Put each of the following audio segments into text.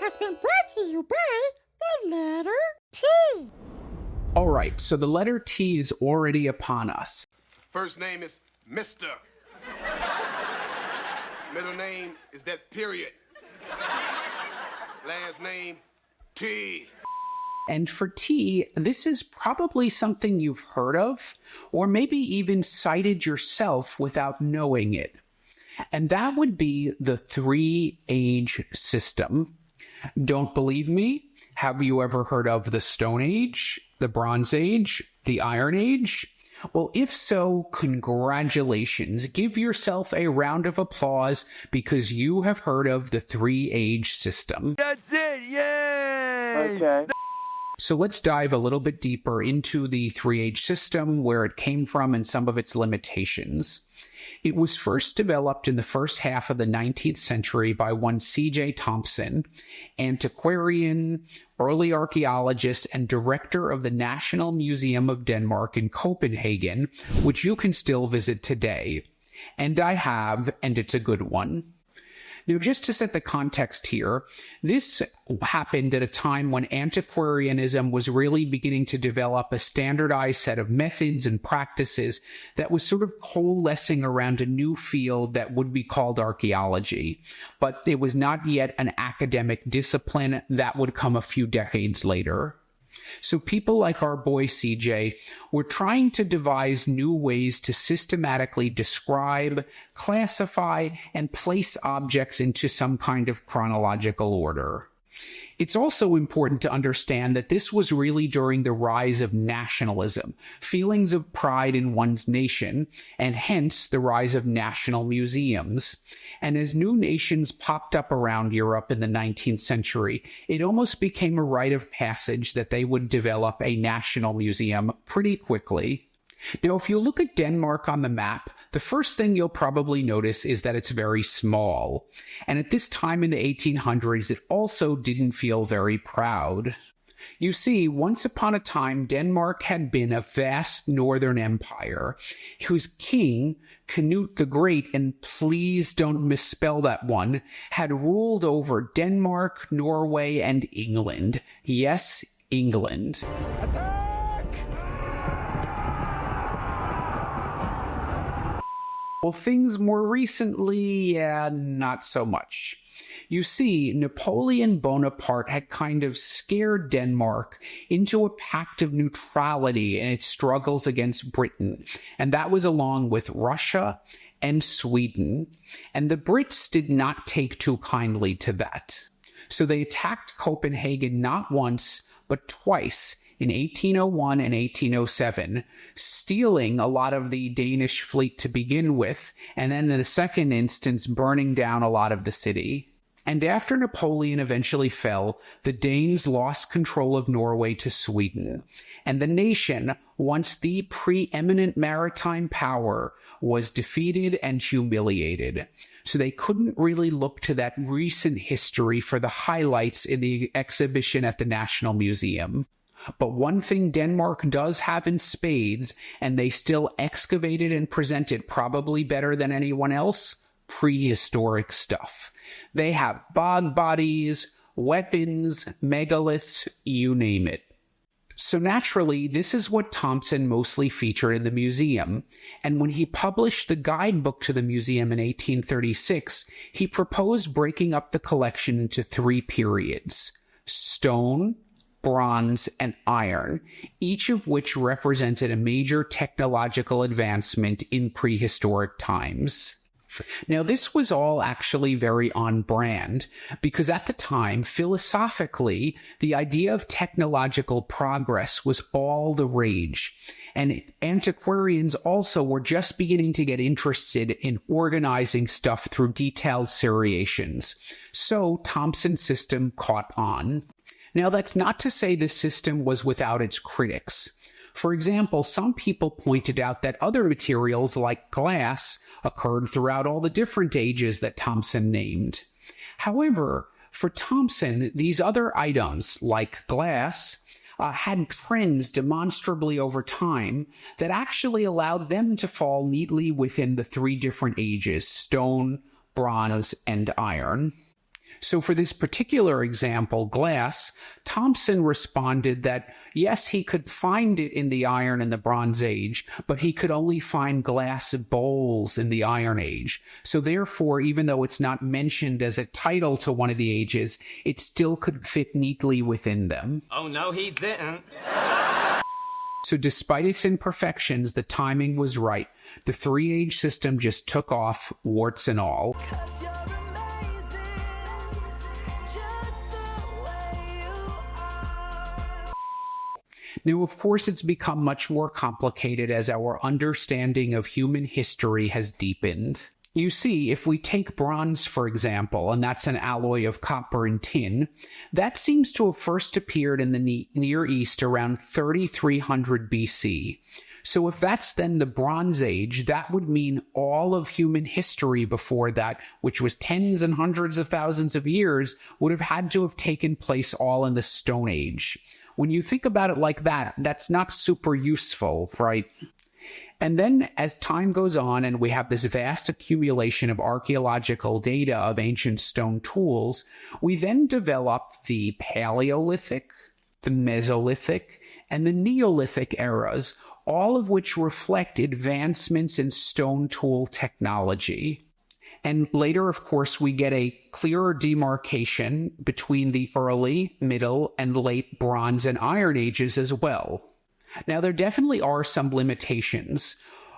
has been brought to you by the letter T. All right, so the letter T is already upon us. First name is Mr. Middle name is that period. Last name, T. And for T, this is probably something you've heard of, or maybe even cited yourself without knowing it. And that would be the three-age system. Don't believe me? Have you ever heard of the Stone Age, the Bronze Age, the Iron Age? Well, if so, congratulations. Give yourself a round of applause because you have heard of the three-age system. That's it, yay! Okay. So let's dive a little bit deeper into the three-age system, where it came from and some of its limitations. It was first developed in the first half of the 19th century by one C.J. Thomsen, antiquarian, early archaeologist, and director of the National Museum of Denmark in Copenhagen, which you can still visit today. And I have, and it's a good one. Now, just to set the context here, this happened at a time when antiquarianism was really beginning to develop a standardized set of methods and practices that was sort of coalescing around a new field that would be called archaeology. But it was not yet an academic discipline. That would come a few decades later. So people like our boy CJ were trying to devise new ways to systematically describe, classify, and place objects into some kind of chronological order. It's also important to understand that this was really during the rise of nationalism, feelings of pride in one's nation, and hence the rise of national museums. And as new nations popped up around Europe in the 19th century, it almost became a rite of passage that they would develop a national museum pretty quickly. Now, if you look at Denmark on the map, the first thing you'll probably notice is that it's very small. And at this time in the 1800s, it also didn't feel very proud. You see, once upon a time, Denmark had been a vast northern empire whose king, Canute the Great, and please don't misspell that one, had ruled over Denmark, Norway, and England. Yes, England. Attack! Well, things more recently, not so much. You see, Napoleon Bonaparte had kind of scared Denmark into a pact of neutrality in its struggles against Britain, and that was along with Russia and Sweden. And the Brits did not take too kindly to that. So they attacked Copenhagen not once, but twice, in 1801 and 1807, stealing a lot of the Danish fleet to begin with, and then in the second instance, burning down a lot of the city. And after Napoleon eventually fell, the Danes lost control of Norway to Sweden, and the nation, once the preeminent maritime power, was defeated and humiliated. So they couldn't really look to that recent history for the highlights in the exhibition at the National Museum. But one thing Denmark does have in spades, and they still excavate it and present it probably better than anyone else, prehistoric stuff. They have bog bodies, weapons, megaliths, you name it. So naturally, this is what Thomsen mostly featured in the museum, and when he published the guidebook to the museum in 1836, he proposed breaking up the collection into three periods: stone, bronze, and iron, each of which represented a major technological advancement in prehistoric times. Now, this was all actually very on brand, because at the time, philosophically, the idea of technological progress was all the rage, and antiquarians also were just beginning to get interested in organizing stuff through detailed seriations. So Thomsen's system caught on. Now, that's not to say the system was without its critics. For example, some people pointed out that other materials like glass occurred throughout all the different ages that Thomsen named. However, for Thomsen, these other items, like glass, had trends demonstrably over time that actually allowed them to fall neatly within the three different ages: stone, bronze, and iron. So for this particular example, glass, Thomsen responded that yes, he could find it in the Iron and the Bronze Age, but he could only find glass bowls in the Iron Age. So therefore, even though it's not mentioned as a title to one of the ages, it still could fit neatly within them. Oh no, he didn't. So despite its imperfections, the timing was right. The three-age system just took off, warts and all. Now, of course, it's become much more complicated as our understanding of human history has deepened. You see, if we take bronze, for example, and that's an alloy of copper and tin, that seems to have first appeared in the Near East around 3300 BC. So if that's then the Bronze Age, that would mean all of human history before that, which was tens and hundreds of thousands of years, would have had to have taken place all in the Stone Age. When you think about it like that, that's not super useful, right? And then as time goes on and we have this vast accumulation of archaeological data of ancient stone tools, we then develop the Paleolithic, the Mesolithic, and the Neolithic eras, all of which reflect advancements in stone tool technology. And later, of course, we get a clearer demarcation between the early, middle, and late Bronze and Iron Ages as well. Now, there definitely are some limitations.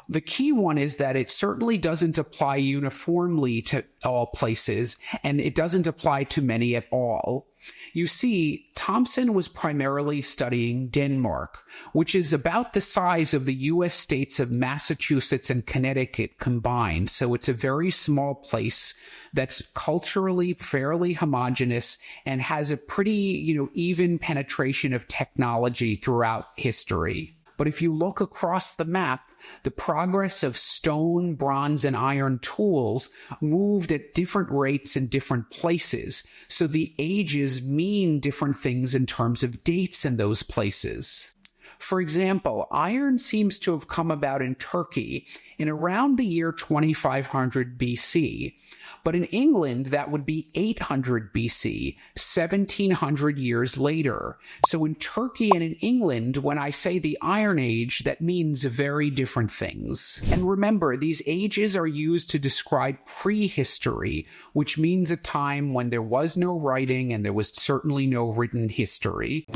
The key one is that it certainly doesn't apply uniformly to all places, and it doesn't apply to many at all. You see, Thomsen was primarily studying Denmark, which is about the size of the U.S. states of Massachusetts and Connecticut combined. So it's a very small place that's culturally fairly homogeneous and has a pretty, even penetration of technology throughout history. But if you look across the map, the progress of stone, bronze, and iron tools moved at different rates in different places. So the ages mean different things in terms of dates in those places. For example, iron seems to have come about in Turkey in around the year 2500 BC. But in England, that would be 800 BC, 1700 years later. So in Turkey and in England, when I say the Iron Age, that means very different things. And remember, these ages are used to describe prehistory, which means a time when there was no writing and there was certainly no written history.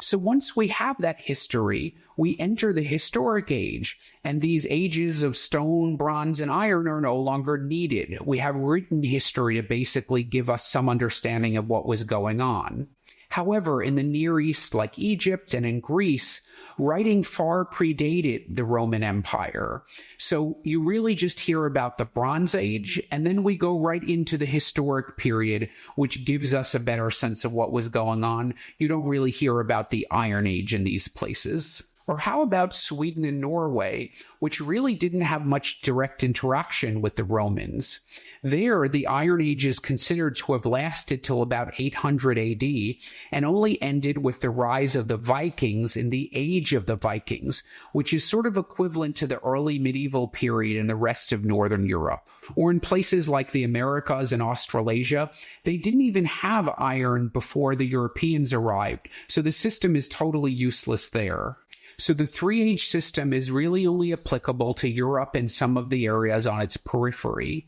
So once we have that history, we enter the historic age, and these ages of stone, bronze, and iron are no longer needed. We have written history to basically give us some understanding of what was going on. However, in the Near East, like Egypt and in Greece, writing far predated the Roman Empire. So you really just hear about the Bronze Age, and then we go right into the historic period, which gives us a better sense of what was going on. You don't really hear about the Iron Age in these places. Or how about Sweden and Norway, which really didn't have much direct interaction with the Romans? There, the Iron Age is considered to have lasted till about 800 AD and only ended with the rise of the Vikings in the Age of the Vikings, which is sort of equivalent to the early medieval period in the rest of Northern Europe. Or in places like the Americas and Australasia, they didn't even have iron before the Europeans arrived, so the system is totally useless there. So the three-age system is really only applicable to Europe and some of the areas on its periphery.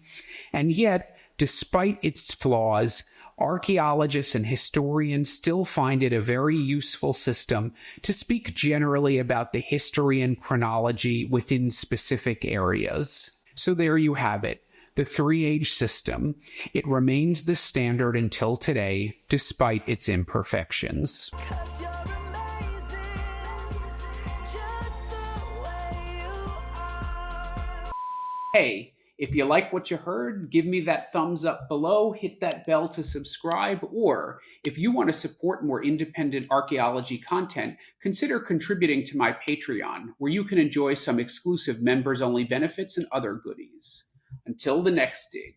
And yet, despite its flaws, archaeologists and historians still find it a very useful system to speak generally about the history and chronology within specific areas. So there you have it. The three-age system. It remains the standard until today, despite its imperfections. Hey, if you like what you heard, give me that thumbs up below, hit that bell to subscribe, or if you want to support more independent archaeology content, consider contributing to my Patreon, where you can enjoy some exclusive members-only benefits and other goodies. Until the next dig.